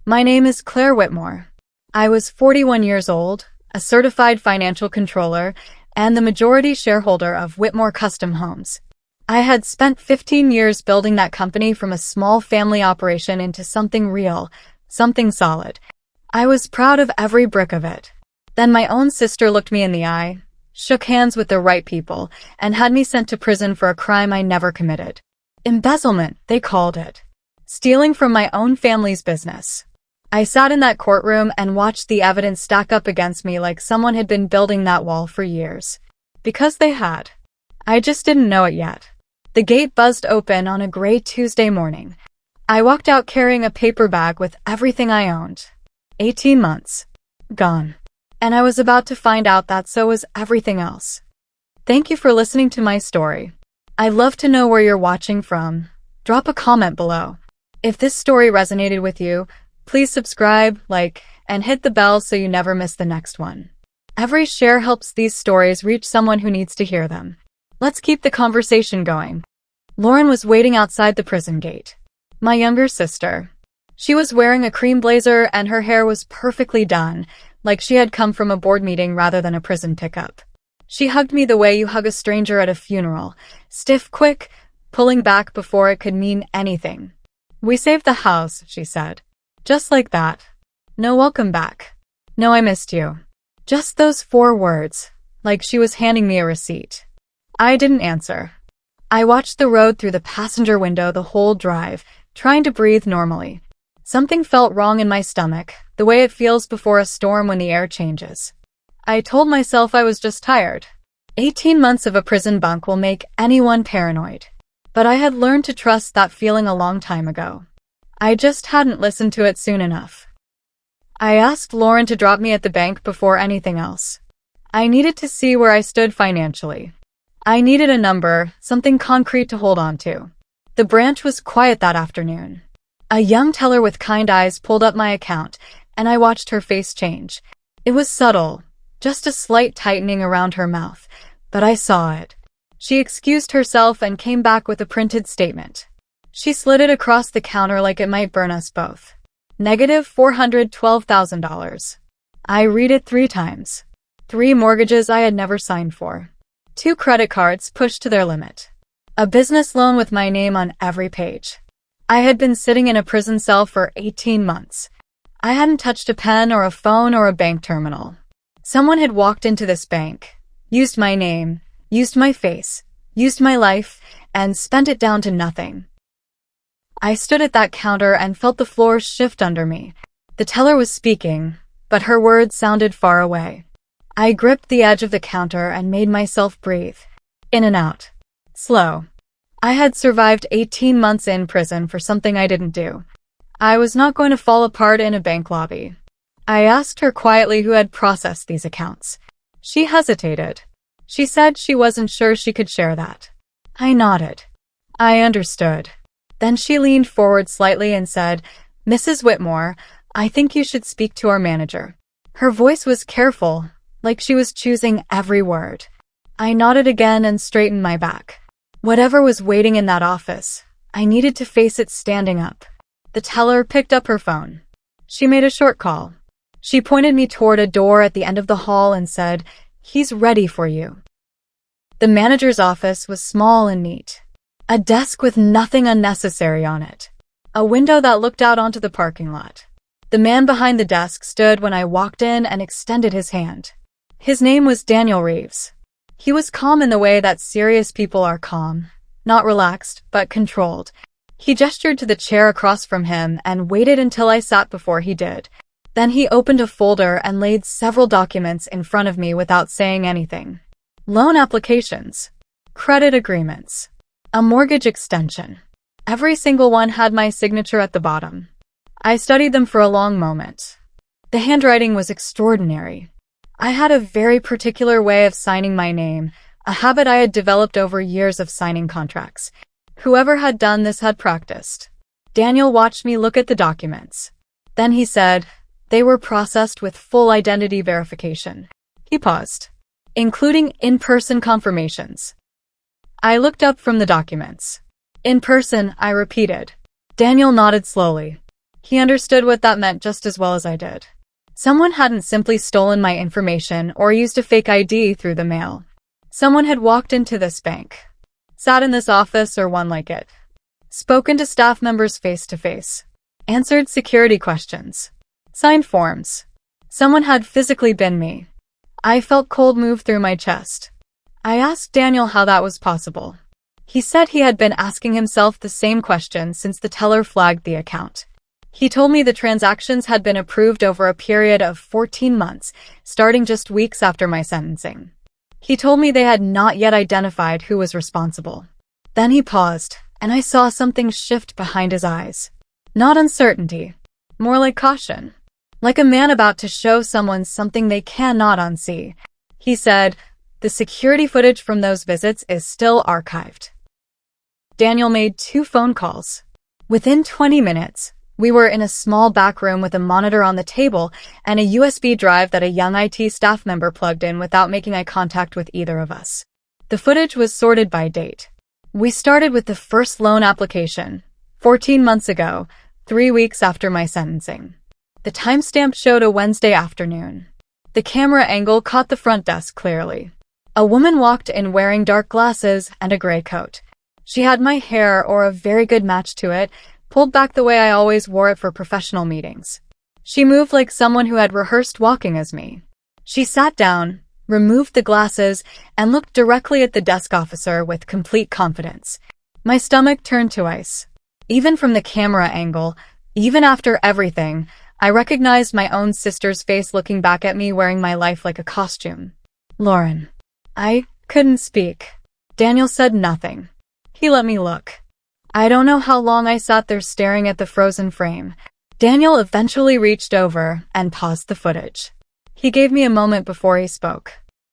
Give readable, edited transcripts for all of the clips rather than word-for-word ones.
My name is Claire Whitmore. I was 41 years old, a certified financial controller, and the majority shareholder of Whitmore Custom Homes. I had spent 15 years building that company from a small family operation into something real, something solid. I was proud of every brick of it. Then my own sister looked me in the eye, shook hands with the right people, and had me sent to prison for a crime I never committed. Embezzlement, they called it. Stealing from my own family's business. I sat in that courtroom and watched the evidence stack up against me like someone had been building that wall for years. Because they had. I just didn't know it yet. The gate buzzed open on a gray Tuesday morning. I walked out carrying a paper bag with everything I owned. 18 months. Gone. And I was about to find out that so was everything else. Thank you for listening to my story. I'd love to know where you're watching from. Drop a comment below. If this story resonated with you, please subscribe, like, and hit the bell so you never miss the next one. Every share helps these stories reach someone who needs to hear them. Let's keep the conversation going. Lauren was waiting outside the prison gate. My younger sister. She was wearing a cream blazer and her hair was perfectly done, like she had come from a board meeting rather than a prison pickup. She hugged me the way you hug a stranger at a funeral, stiff, quick, pulling back before it could mean anything. We saved the house, she said. Just like that. No welcome back. No, I missed you. Just those 4 words, like she was handing me a receipt. I didn't answer. I watched the road through the passenger window the whole drive, trying to breathe normally. Something felt wrong in my stomach, the way it feels before a storm when the air changes. I told myself I was just tired. 18 months of a prison bunk will make anyone paranoid. But I had learned to trust that feeling a long time ago. I just hadn't listened to it soon enough. I asked Lauren to drop me at the bank before anything else. I needed to see where I stood financially. I needed a number, something concrete to hold on to. The branch was quiet that afternoon. A young teller with kind eyes pulled up my account, and I watched her face change. It was subtle, just a slight tightening around her mouth, but I saw it. She excused herself and came back with a printed statement. She slid it across the counter like it might burn us both. Negative $412,000. I read it 3 times. 3 mortgages I had never signed for. 2 credit cards pushed to their limit. A business loan with my name on every page. I had been sitting in a prison cell for 18 months. I hadn't touched a pen or a phone or a bank terminal. Someone had walked into this bank, used my name, used my face, used my life, and spent it down to nothing. I stood at that counter and felt the floor shift under me. The teller was speaking, but her words sounded far away. I gripped the edge of the counter and made myself breathe. In and out. Slow. I had survived 18 months in prison for something I didn't do. I was not going to fall apart in a bank lobby. I asked her quietly who had processed these accounts. She hesitated. She said she wasn't sure she could share that. I nodded. I understood. Then she leaned forward slightly and said, "Mrs. Whitmore, I think you should speak to our manager." Her voice was careful, like she was choosing every word. I nodded again and straightened my back. Whatever was waiting in that office, I needed to face it standing up. The teller picked up her phone. She made a short call. She pointed me toward a door at the end of the hall and said, "He's ready for you." The manager's office was small and neat. A desk with nothing unnecessary on it. A window that looked out onto the parking lot. The man behind the desk stood when I walked in and extended his hand. His name was Daniel Reeves. He was calm in the way that serious people are calm. Not relaxed, but controlled. He gestured to the chair across from him and waited until I sat before he did. Then he opened a folder and laid several documents in front of me without saying anything. Loan applications. Credit agreements. A mortgage extension. Every single one had my signature at the bottom. I studied them for a long moment. The handwriting was extraordinary. I had a very particular way of signing my name, a habit I had developed over years of signing contracts. Whoever had done this had practiced. Daniel watched me look at the documents. Then he said, "They were processed with full identity verification." He paused. "Including in-person confirmations." I looked up from the documents. "In person," I repeated. Daniel nodded slowly. He understood what that meant just as well as I did. Someone hadn't simply stolen my information or used a fake ID through the mail. Someone had walked into this bank, sat in this office or one like it, spoken to staff members face to face, answered security questions, signed forms. Someone had physically been me. I felt cold move through my chest. I asked Daniel how that was possible. He said he had been asking himself the same question since the teller flagged the account. He told me the transactions had been approved over a period of 14 months, starting just weeks after my sentencing. He told me they had not yet identified who was responsible. Then he paused, and I saw something shift behind his eyes. Not uncertainty, more like caution. Like a man about to show someone something they cannot unsee. He said, "The security footage from those visits is still archived." Daniel made 2 phone calls. Within 20 minutes, we were in a small back room with a monitor on the table and a USB drive that a young IT staff member plugged in without making eye contact with either of us. The footage was sorted by date. We started with the first loan application, 14 months ago, 3 weeks after my sentencing. The timestamp showed a Wednesday afternoon. The camera angle caught the front desk clearly. A woman walked in wearing dark glasses and a gray coat. She had my hair, or a very good match to it, pulled back the way I always wore it for professional meetings. She moved like someone who had rehearsed walking as me. She sat down, removed the glasses, and looked directly at the desk officer with complete confidence. My stomach turned to ice. Even from the camera angle, even after everything, I recognized my own sister's face looking back at me wearing my life like a costume. "Lauren." I couldn't speak. Daniel said nothing. He let me look. I don't know how long I sat there staring at the frozen frame. Daniel eventually reached over and paused the footage. He gave me a moment before he spoke.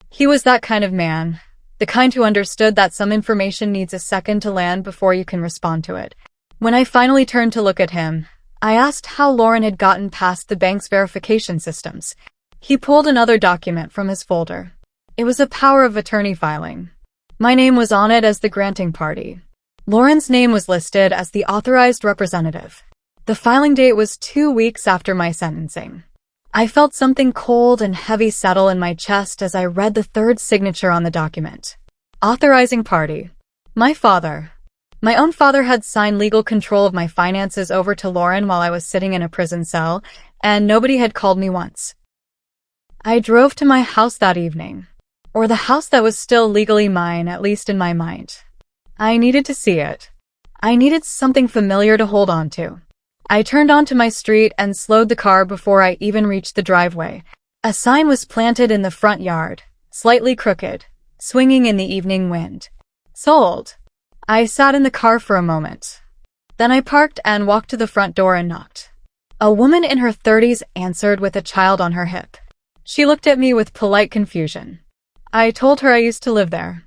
He was that kind of man, the kind who understood that some information needs a second to land before you can respond to it. When I finally turned to look at him, I asked how Lauren had gotten past the bank's verification systems. He pulled another document from his folder. It was a power of attorney filing. My name was on it as the granting party. Lauren's name was listed as the authorized representative. The filing date was 2 weeks after my sentencing. I felt something cold and heavy settle in my chest as I read the third signature on the document. Authorizing party. My father. My own father had signed legal control of my finances over to Lauren while I was sitting in a prison cell, and nobody had called me once. I drove to my house that evening. Or the house that was still legally mine, at least in my mind. I needed to see it. I needed something familiar to hold on to. I turned onto my street and slowed the car before I even reached the driveway. A sign was planted in the front yard, slightly crooked, swinging in the evening wind. Sold. I sat in the car for a moment. Then I parked and walked to the front door and knocked. A woman in her 30s answered with a child on her hip. She looked at me with polite confusion. I told her I used to live there.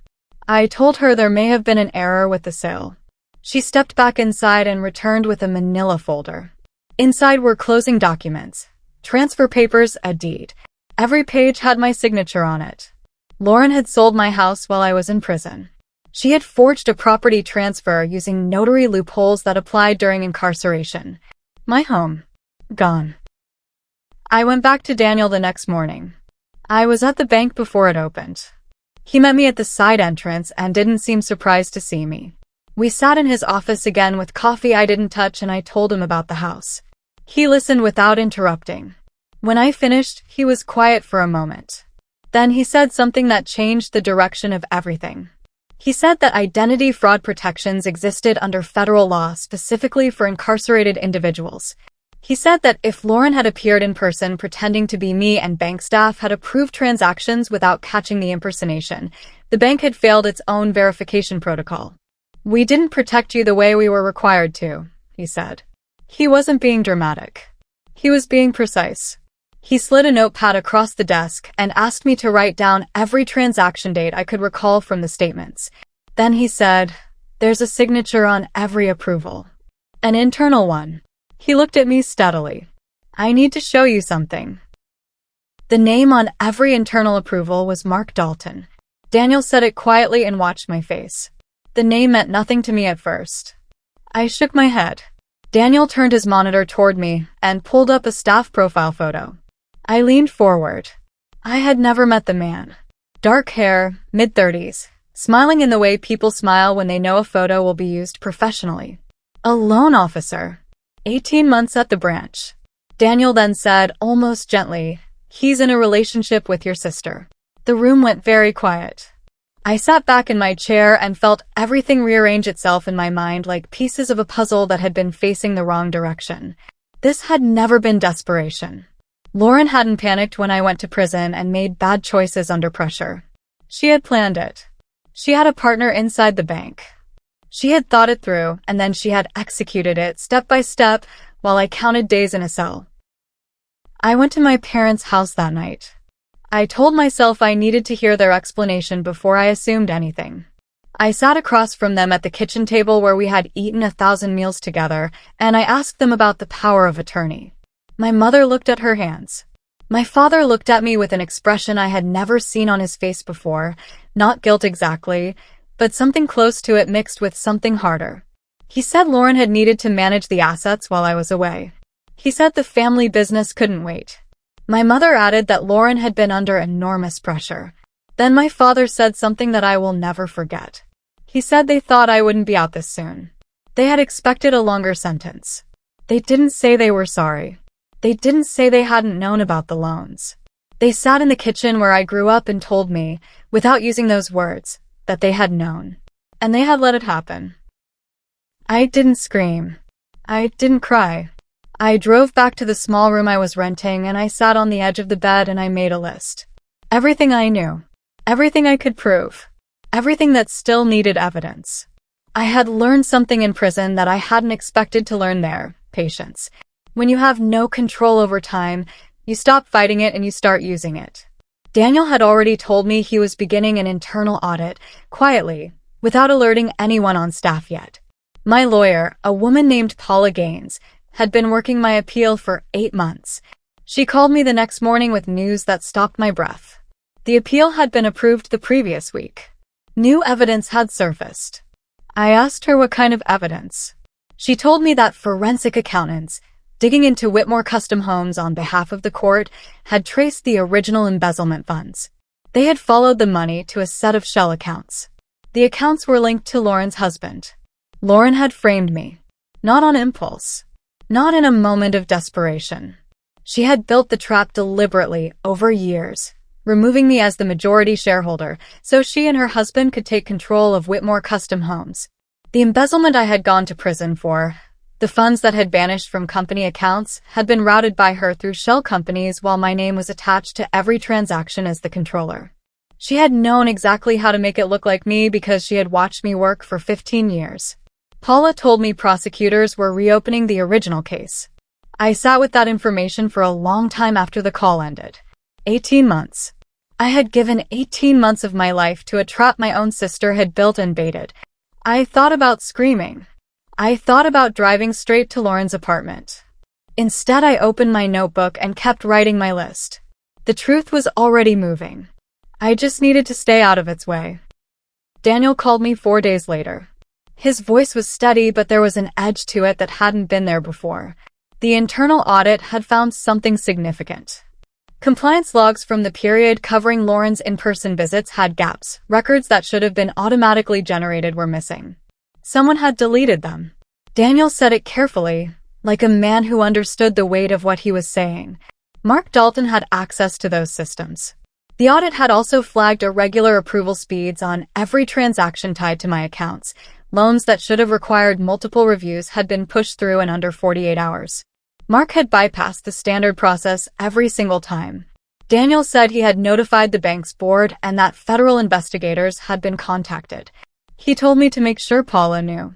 I told her there may have been an error with the sale. She stepped back inside and returned with a manila folder. Inside were closing documents, transfer papers, a deed. Every page had my signature on it. Lauren had sold my house while I was in prison. She had forged a property transfer using notary loopholes that applied during incarceration. My home. Gone. I went back to Daniel the next morning. I was at the bank before it opened. He met me at the side entrance and didn't seem surprised to see me. We sat in his office again with coffee I didn't touch, and I told him about the house. He listened without interrupting. When I finished, he was quiet for a moment. Then he said something that changed the direction of everything. He said that identity fraud protections existed under federal law specifically for incarcerated individuals. He said that if Lauren had appeared in person pretending to be me and bank staff had approved transactions without catching the impersonation, the bank had failed its own verification protocol. "We didn't protect you the way we were required to," he said. He wasn't being dramatic. He was being precise. He slid a notepad across the desk and asked me to write down every transaction date I could recall from the statements. Then he said, "There's a signature on every approval. An internal one." He looked at me steadily. "I need to show you something." The name on every internal approval was Mark Dalton. Daniel said it quietly and watched my face. The name meant nothing to me at first. I shook my head. Daniel turned his monitor toward me and pulled up a staff profile photo. I leaned forward. I had never met the man. Dark hair, mid-30s, smiling in the way people smile when they know a photo will be used professionally. A loan officer. 18 months at the branch. Daniel then said, almost gently, "He's in a relationship with your sister." The room went very quiet. I sat back in my chair and felt everything rearrange itself in my mind like pieces of a puzzle that had been facing the wrong direction. This had never been desperation. Lauren hadn't panicked when I went to prison and made bad choices under pressure. She had planned it. She had a partner inside the bank. She had thought it through, and then she had executed it step by step while I counted days in a cell. I went to my parents' house that night. I told myself I needed to hear their explanation before I assumed anything. I sat across from them at the kitchen table where we had eaten 1,000 meals together, and I asked them about the power of attorney. My mother looked at her hands. My father looked at me with an expression I had never seen on his face before, not guilt exactly, but something close to it mixed with something harder. He said Lauren had needed to manage the assets while I was away. He said the family business couldn't wait. My mother added that Lauren had been under enormous pressure. Then my father said something that I will never forget. He said they thought I wouldn't be out this soon. They had expected a longer sentence. They didn't say they were sorry. They didn't say they hadn't known about the loans. They sat in the kitchen where I grew up and told me, without using those words, that they had known. And they had let it happen. I didn't scream. I didn't cry. I drove back to the small room I was renting and I sat on the edge of the bed and I made a list. Everything I knew. Everything I could prove. Everything that still needed evidence. I had learned something in prison that I hadn't expected to learn there. Patience. When you have no control over time, you stop fighting it and you start using it. Daniel had already told me he was beginning an internal audit, quietly, without alerting anyone on staff yet. My lawyer, a woman named Paula Gaines, had been working my appeal for 8 months. She called me the next morning with news that stopped my breath. The appeal had been approved the previous week. New evidence had surfaced. I asked her what kind of evidence. She told me that forensic accountants, digging into Whitmore Custom Homes on behalf of the court, had traced the original embezzlement funds. They had followed the money to a set of shell accounts. The accounts were linked to Lauren's husband. Lauren had framed me. Not on impulse. Not in a moment of desperation. She had built the trap deliberately over years, removing me as the majority shareholder so she and her husband could take control of Whitmore Custom Homes. The embezzlement I had gone to prison for, the funds that had vanished from company accounts, had been routed by her through shell companies while my name was attached to every transaction as the controller. She had known exactly how to make it look like me because she had watched me work for 15 years. Paula told me prosecutors were reopening the original case. I sat with that information for a long time after the call ended. 18 months. I had given 18 months of my life to a trap my own sister had built and baited. I thought about screaming. I thought about driving straight to Lauren's apartment. Instead, I opened my notebook and kept writing my list. The truth was already moving. I just needed to stay out of its way. Daniel called me 4 days later. His voice was steady, but there was an edge to it that hadn't been there before. The internal audit had found something significant. Compliance logs from the period covering Lauren's in-person visits had gaps. Records that should have been automatically generated were missing. Someone had deleted them. Daniel said it carefully, like a man who understood the weight of what he was saying. Mark Dalton had access to those systems. The audit had also flagged irregular approval speeds on every transaction tied to my accounts. Loans that should have required multiple reviews had been pushed through in under 48 hours. Mark had bypassed the standard process every single time. Daniel said he had notified the bank's board and that federal investigators had been contacted. He told me to make sure Paula knew.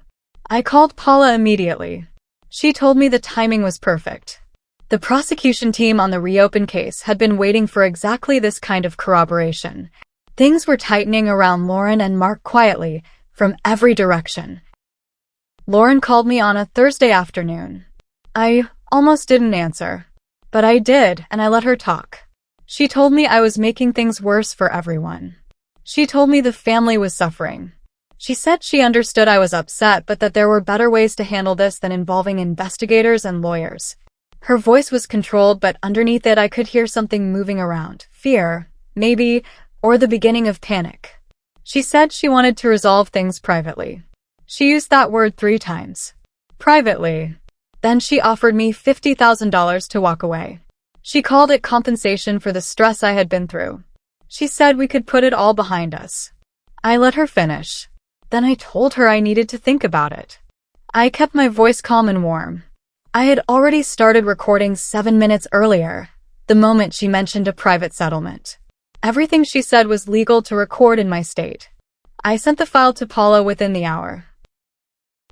I called Paula immediately. She told me the timing was perfect. The prosecution team on the reopened case had been waiting for exactly this kind of corroboration. Things were tightening around Lauren and Mark quietly, from every direction. Lauren called me on a Thursday afternoon. I almost didn't answer. But I did, and I let her talk. She told me I was making things worse for everyone. She told me the family was suffering. She said she understood I was upset, but that there were better ways to handle this than involving investigators and lawyers. Her voice was controlled, but underneath it I could hear something moving around. Fear, maybe, or the beginning of panic. She said she wanted to resolve things privately. She used that word 3 times. Privately. Then she offered me $50,000 to walk away. She called it compensation for the stress I had been through. She said we could put it all behind us. I let her finish. Then I told her I needed to think about it. I kept my voice calm and warm. I had already started recording 7 minutes earlier, the moment she mentioned a private settlement. Everything she said was legal to record in my state. I sent the file to Paula within the hour.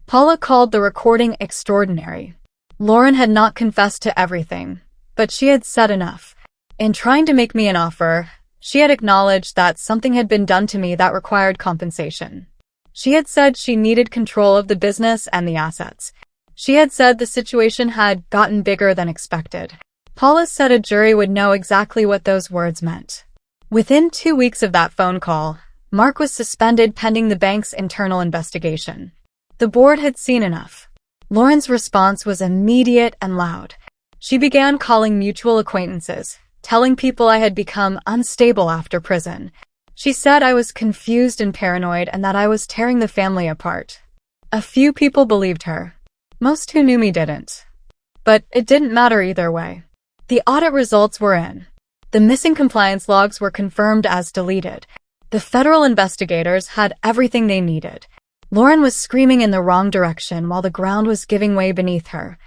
Paula called the recording extraordinary. Lauren had not confessed to everything, but she had said enough. In trying to make me an offer, she had acknowledged that something had been done to me that required compensation. She had said she needed control of the business and the assets. She had said the situation had gotten bigger than expected. Paula said a jury would know exactly what those words meant. Within 2 weeks of that phone call, Mark was suspended pending the bank's internal investigation. The board had seen enough. Lauren's response was immediate and loud. She began calling mutual acquaintances, telling people I had become unstable after prison. She said I was confused and paranoid and that I was tearing the family apart. A few people believed her. Most who knew me didn't. But it didn't matter either way. The audit results were in. The missing compliance logs were confirmed as deleted. The federal investigators had everything they needed. Lauren was screaming in the wrong direction while the ground was giving way beneath her.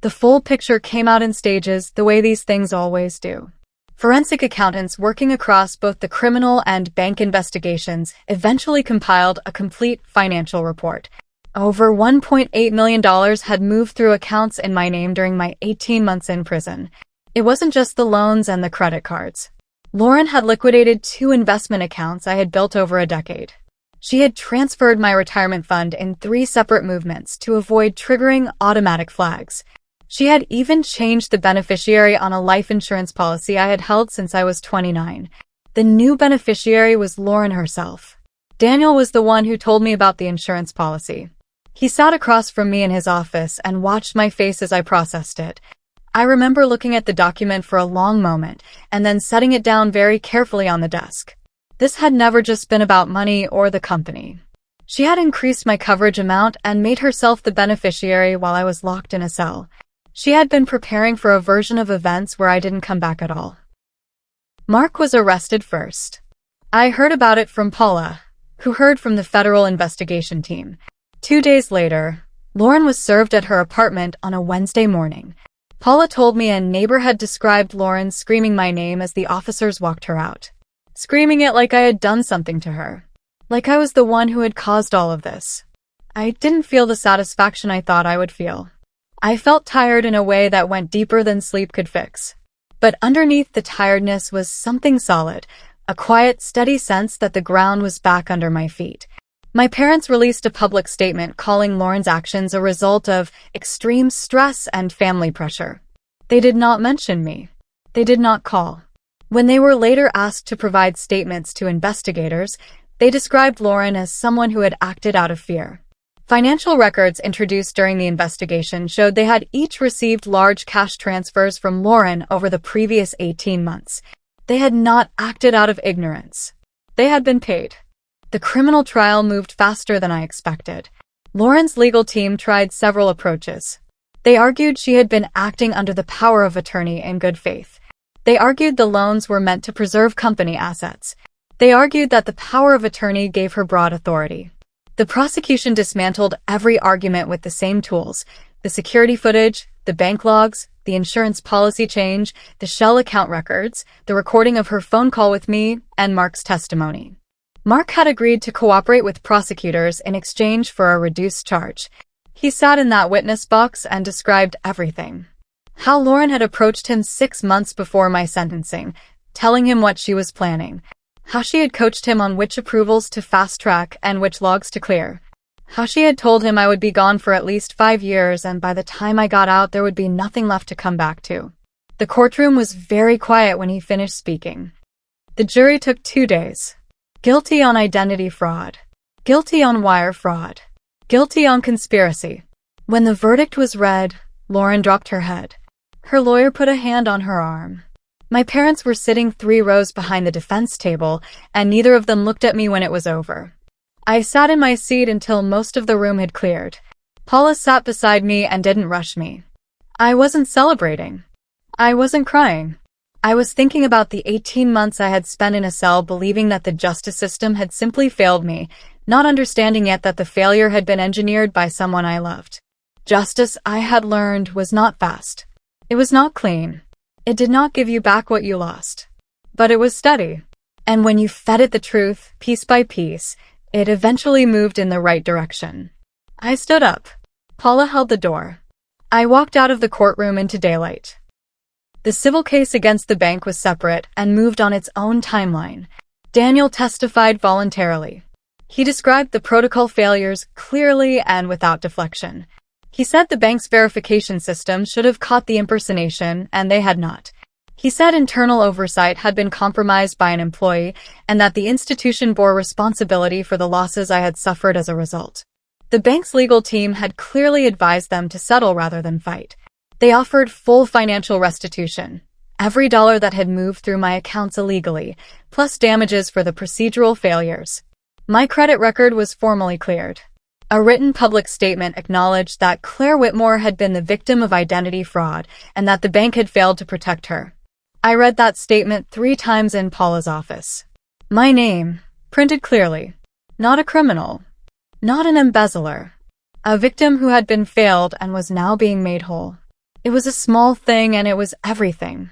The full picture came out in stages, the way these things always do. Forensic accountants working across both the criminal and bank investigations eventually compiled a complete financial report. Over $1.8 million had moved through accounts in my name during my 18 months in prison. It wasn't just the loans and the credit cards. Lauren had liquidated 2 investment accounts I had built over a decade. She had transferred my retirement fund in 3 separate movements to avoid triggering automatic flags. She had even changed the beneficiary on a life insurance policy I had held since I was 29. The new beneficiary was Lauren herself. Daniel was the one who told me about the insurance policy. He sat across from me in his office and watched my face as I processed it. I remember looking at the document for a long moment and then setting it down very carefully on the desk. This had never just been about money or the company. She had increased my coverage amount and made herself the beneficiary while I was locked in a cell. She had been preparing for a version of events where I didn't come back at all. Mark was arrested first. I heard about it from Paula, who heard from the federal investigation team. 2 days later, Lauren was served at her apartment on a Wednesday morning. Paula told me a neighbor had described Lauren screaming my name as the officers walked her out. Screaming it like I had done something to her. Like I was the one who had caused all of this. I didn't feel the satisfaction I thought I would feel. I felt tired in a way that went deeper than sleep could fix. But underneath the tiredness was something solid, a quiet, steady sense that the ground was back under my feet. My parents released a public statement calling Lauren's actions a result of extreme stress and family pressure. They did not mention me. They did not call. When they were later asked to provide statements to investigators, they described Lauren as someone who had acted out of fear. Financial records introduced during the investigation showed they had each received large cash transfers from Lauren over the previous 18 months. They had not acted out of ignorance. They had been paid. The criminal trial moved faster than I expected. Lauren's legal team tried several approaches. They argued she had been acting under the power of attorney in good faith. They argued the loans were meant to preserve company assets. They argued that the power of attorney gave her broad authority. The prosecution dismantled every argument with the same tools: the security footage, the bank logs, the insurance policy change, the Shell account records, the recording of her phone call with me, and Mark's testimony. Mark had agreed to cooperate with prosecutors in exchange for a reduced charge. He sat in that witness box and described everything. How Lauren had approached him 6 months before my sentencing, telling him what she was planning. How she had coached him on which approvals to fast-track and which logs to clear. How she had told him I would be gone for at least 5 years and by the time I got out there would be nothing left to come back to. The courtroom was very quiet when he finished speaking. The jury took 2 days. Guilty on identity fraud. Guilty on wire fraud. Guilty on conspiracy. When the verdict was read, Lauren dropped her head. Her lawyer put a hand on her arm. My parents were sitting 3 rows behind the defense table, and neither of them looked at me when it was over. I sat in my seat until most of the room had cleared. Paula sat beside me and didn't rush me. I wasn't celebrating. I wasn't crying. I was thinking about the 18 months I had spent in a cell believing that the justice system had simply failed me, not understanding yet that the failure had been engineered by someone I loved. Justice, I had learned, was not fast. It was not clean. It did not give you back what you lost. But it was steady. And when you fed it the truth, piece by piece, it eventually moved in the right direction. I stood up. Paula held the door. I walked out of the courtroom into daylight. The civil case against the bank was separate and moved on its own timeline. Daniel testified voluntarily. He described the protocol failures clearly and without deflection. He said the bank's verification system should have caught the impersonation, and they had not. He said internal oversight had been compromised by an employee and that the institution bore responsibility for the losses I had suffered as a result. The bank's legal team had clearly advised them to settle rather than fight. They offered full financial restitution, every dollar that had moved through my accounts illegally, plus damages for the procedural failures. My credit record was formally cleared. A written public statement acknowledged that Claire Whitmore had been the victim of identity fraud and that the bank had failed to protect her. I read that statement 3 times in Paula's office. My name, printed clearly. Not a criminal. Not an embezzler. A victim who had been failed and was now being made whole. It was a small thing and it was everything.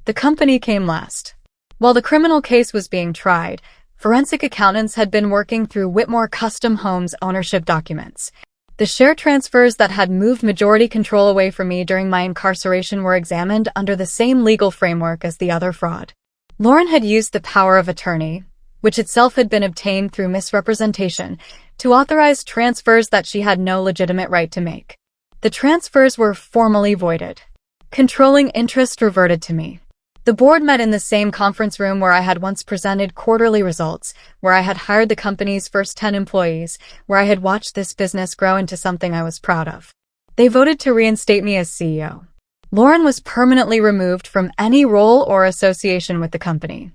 The company came last. While the criminal case was being tried, forensic accountants had been working through Whitmore Custom Homes ownership documents. The share transfers that had moved majority control away from me during my incarceration were examined under the same legal framework as the other fraud. Lauren had used the power of attorney, which itself had been obtained through misrepresentation, to authorize transfers that she had no legitimate right to make. The transfers were formally voided. Controlling interest reverted to me. The board met in the same conference room where I had once presented quarterly results, where I had hired the company's first 10 employees, where I had watched this business grow into something I was proud of. They voted to reinstate me as CEO. Lauren was permanently removed from any role or association with the company.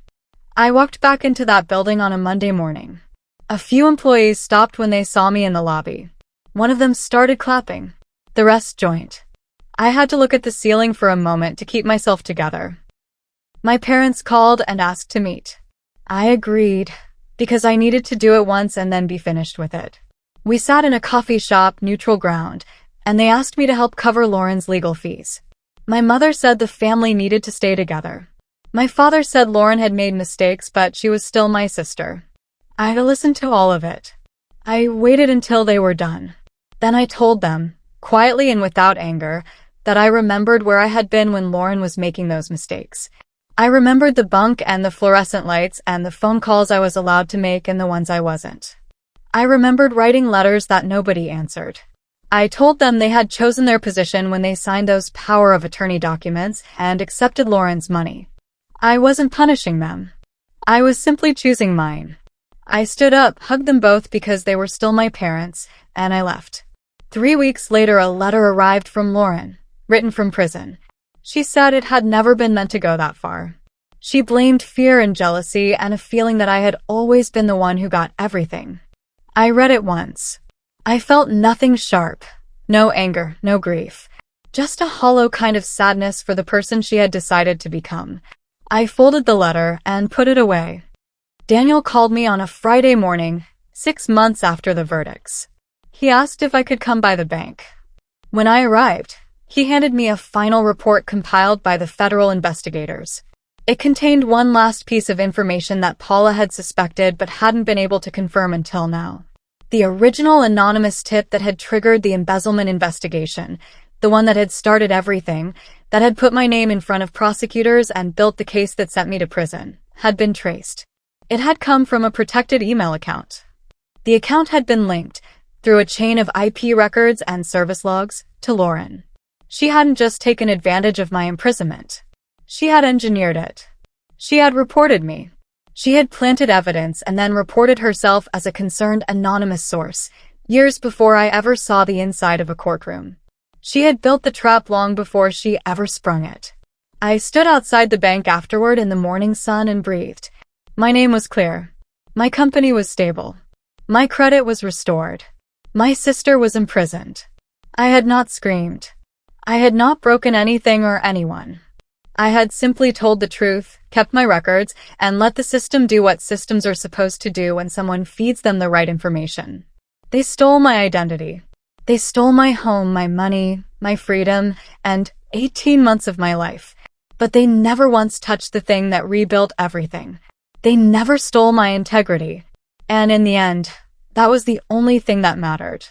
I walked back into that building on a Monday morning. A few employees stopped when they saw me in the lobby. One of them started clapping. The rest joined. I had to look at the ceiling for a moment to keep myself together. My parents called and asked to meet. I agreed, because I needed to do it once and then be finished with it. We sat in a coffee shop, neutral ground, and they asked me to help cover Lauren's legal fees. My mother said the family needed to stay together. My father said Lauren had made mistakes, but she was still my sister. I listened to all of it. I waited until they were done. Then I told them, quietly and without anger, that I remembered where I had been when Lauren was making those mistakes. I remembered the bunk and the fluorescent lights and the phone calls I was allowed to make and the ones I wasn't. I remembered writing letters that nobody answered. I told them they had chosen their position when they signed those power of attorney documents and accepted Lauren's money. I wasn't punishing them. I was simply choosing mine. I stood up, hugged them both because they were still my parents, and I left. 3 weeks later, a letter arrived from Lauren, written from prison. She said it had never been meant to go that far. She blamed fear and jealousy and a feeling that I had always been the one who got everything. I read it once. I felt nothing sharp. No anger, no grief. Just a hollow kind of sadness for the person she had decided to become. I folded the letter and put it away. Daniel called me on a Friday morning, 6 months after the verdicts. He asked if I could come by the bank. When I arrived, he handed me a final report compiled by the federal investigators. It contained one last piece of information that Paula had suspected but hadn't been able to confirm until now. The original anonymous tip that had triggered the embezzlement investigation, the one that had started everything, that had put my name in front of prosecutors and built the case that sent me to prison, had been traced. It had come from a protected email account. The account had been linked, through a chain of IP records and service logs, to Lauren. She hadn't just taken advantage of my imprisonment. She had engineered it. She had reported me. She had planted evidence and then reported herself as a concerned anonymous source, years before I ever saw the inside of a courtroom. She had built the trap long before she ever sprung it. I stood outside the bank afterward in the morning sun and breathed. My name was clear. My company was stable. My credit was restored. My sister was imprisoned. I had not screamed. I had not broken anything or anyone. I had simply told the truth, kept my records, and let the system do what systems are supposed to do when someone feeds them the right information. They stole my identity. They stole my home, my money, my freedom, and 18 months of my life. But they never once touched the thing that rebuilt everything. They never stole my integrity. And in the end, that was the only thing that mattered.